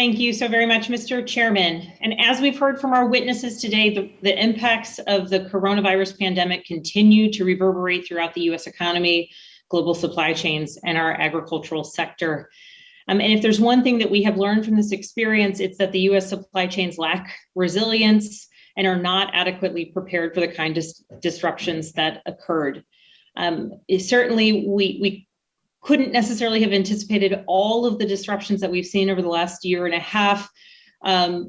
Thank you so very much, Mr. Chairman. And as we've heard from our witnesses today, the impacts of the coronavirus pandemic continue to reverberate throughout the U.S. economy, global supply chains, and our agricultural sector. And if there's one thing that we have learned from this experience, it's that the U.S. supply chains lack resilience and are not adequately prepared for the kind of disruptions that occurred. Certainly, we couldn't necessarily have anticipated all of the disruptions that we've seen over the last year and a half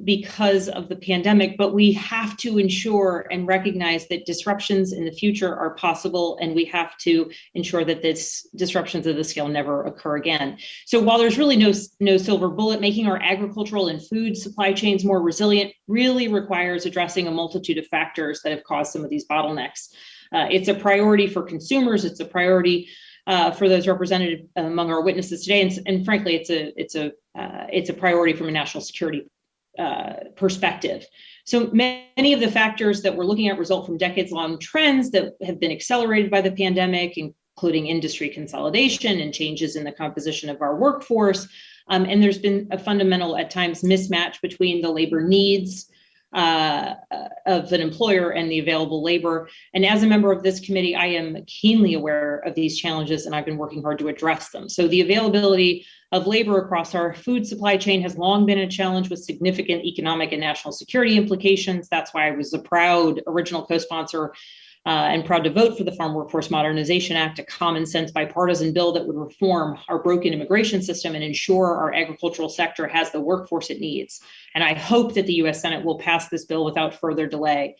because of the pandemic, but we have to ensure and recognize that disruptions in the future are possible, and we have to ensure that this disruptions of the scale never occur again. So while there's really no silver bullet, making our agricultural and food supply chains more resilient really requires addressing a multitude of factors that have caused some of these bottlenecks. It's a priority for consumers. It's a priority for those represented among our witnesses today, and frankly, it's a priority from a national security perspective. So many of the factors that we're looking at result from decades-long trends that have been accelerated by the pandemic, including industry consolidation and changes in the composition of our workforce. And there's been a fundamental, at times, mismatch between the labor needs of an employer and the available labor. And as a member of this committee, I am keenly aware of these challenges, and I've been working hard to address them. So the availability of labor across our food supply chain has long been a challenge with significant economic and national security implications. That's why I was a proud original co-sponsor and proud to vote for the Farm Workforce Modernization Act, a common sense bipartisan bill that would reform our broken immigration system and ensure our agricultural sector has the workforce it needs. And I hope that the U.S. Senate will pass this bill without further delay.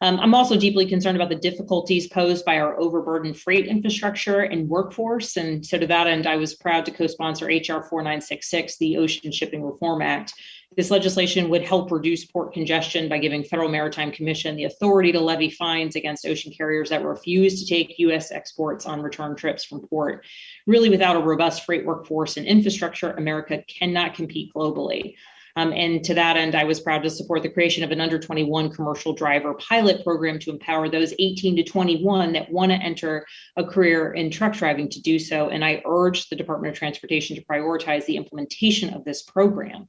I'm also deeply concerned about the difficulties posed by our overburdened freight infrastructure and workforce. And so to that end, I was proud to co-sponsor H.R. 4966, the Ocean Shipping Reform Act. This legislation would help reduce port congestion by giving Federal Maritime Commission the authority to levy fines against ocean carriers that refuse to take U.S. exports on return trips from port. Really, without a robust freight workforce and infrastructure, America cannot compete globally. And to that end, I was proud to support the creation of an under 21 commercial driver pilot program to empower those 18 to 21 that want to enter a career in truck driving to do so. And I urge the Department of Transportation to prioritize the implementation of this program.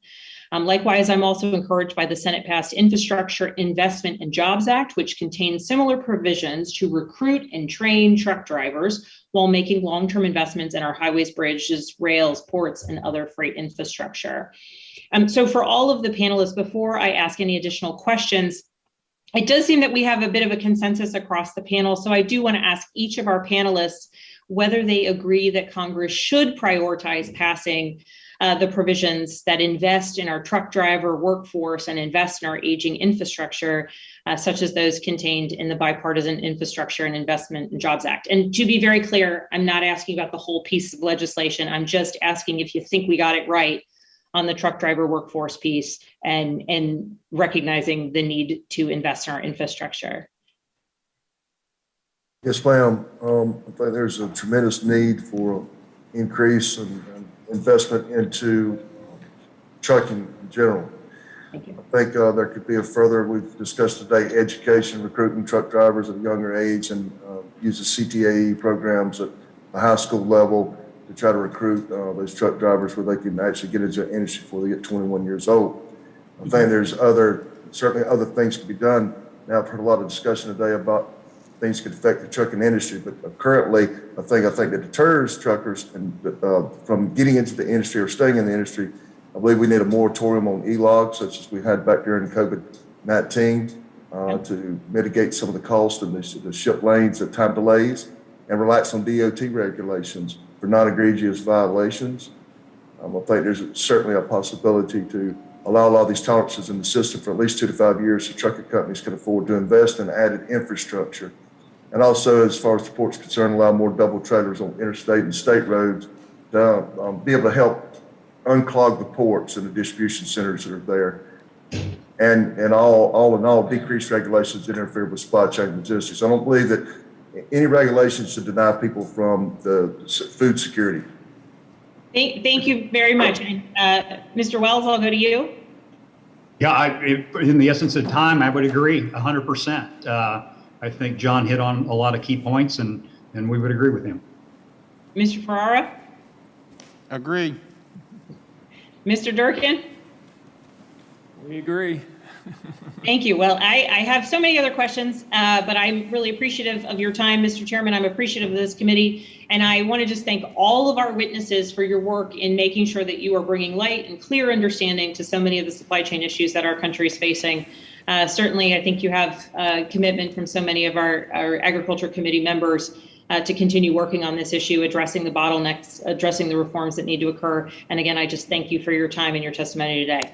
Likewise, I'm also encouraged by the Senate-passed Infrastructure Investment and Jobs Act, which contains similar provisions to recruit and train truck drivers while making long-term investments in our highways, bridges, rails, ports, and other freight infrastructure. So for all of the panelists, before I ask any additional questions, it does seem that we have a bit of a consensus across the panel. So I do want to ask each of our panelists whether they agree that Congress should prioritize passing the provisions that invest in our truck driver workforce and invest in our aging infrastructure, such as those contained in the Bipartisan Infrastructure and Investment and Jobs Act. And to be very clear, I'm not asking about the whole piece of legislation. I'm just asking if you think we got it right on the truck driver workforce piece and recognizing the need to invest in our infrastructure. Yes, ma'am. I think there's a tremendous need for increase and investment into trucking in general. Thank you. I think there could be a further, we've discussed today, education, recruiting truck drivers at a younger age, and use the CTAE programs at the high school level to try to recruit those truck drivers where they can actually get into the industry before they get 21 years old. I think there's certainly other things can be done. Now I've heard a lot of discussion today about things could affect the trucking industry, but currently, I think that deters truckers from getting into the industry or staying in the industry. I believe we need a moratorium on e-logs, such as we had back during COVID-19, to mitigate some of the costs of the ship lanes and time delays, and relax on DOT regulations for non-egregious violations. I think there's certainly a possibility to allow a lot of these tolerances in the system for at least 2 to 5 years so trucking companies can afford to invest in added infrastructure. And also, as far as the port's concerned, allow more double trailers on interstate and state roads to be able to help unclog the ports and the distribution centers that are there. And all in all, decrease regulations that interfere with supply chain logistics. I don't believe that any regulations should deny people from the food security. Thank you very much. Mr. Wells, I'll go to you. Yeah, in the essence of time, I would agree 100%. I think John hit on a lot of key points, and we would agree with him. Mr. Ferrara? Agree. Mr. Durkin? We agree. Thank you. Well, I have so many other questions, but I'm really appreciative of your time, Mr. Chairman. I'm appreciative of this committee. And I want to just thank all of our witnesses for your work in making sure that you are bringing light and clear understanding to so many of the supply chain issues that our country is facing. Certainly, I think you have a commitment from so many of our Agriculture Committee members to continue working on this issue, addressing the bottlenecks, addressing the reforms that need to occur. And again, I just thank you for your time and your testimony today.